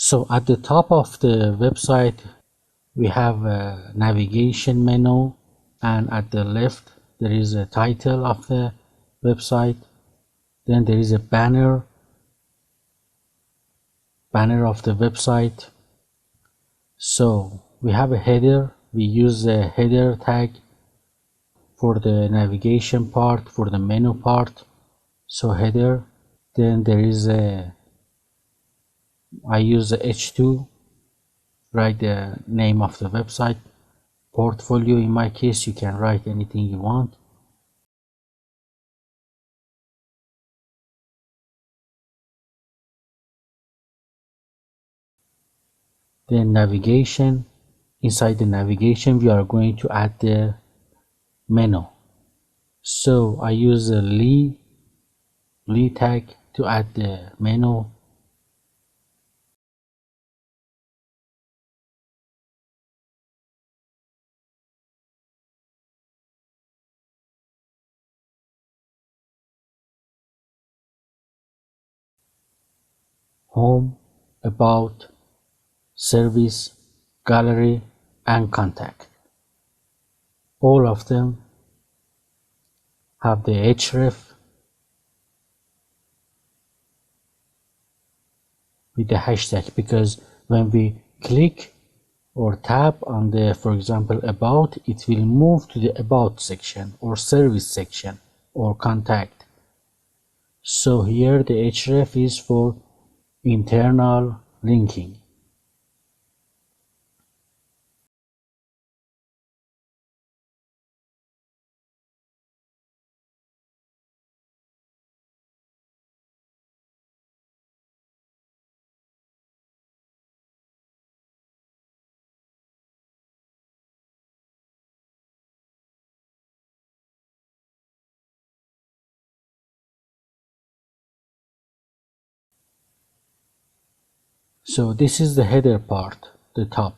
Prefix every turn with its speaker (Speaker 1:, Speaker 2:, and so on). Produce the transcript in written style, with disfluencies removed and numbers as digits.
Speaker 1: So at the top of the website we have a navigation menu, and at the left there is a title of the website. Then there is a banner of the website. So we have a header. We use the header tag for the navigation part, for the menu part. So header. Then there is I use the H2, write the name of the website. Portfolio, in my case, you can write anything you want. Then navigation. Inside the navigation we are going to add the menu. So I use the li tag to add the menu. Home, about, service, gallery, and contact. All of them have the href with the hashtag, because when we click or tap on the, for example, about, it will move to the about section or service section or contact. So here the href is for internal linking. So this is the header part, the top.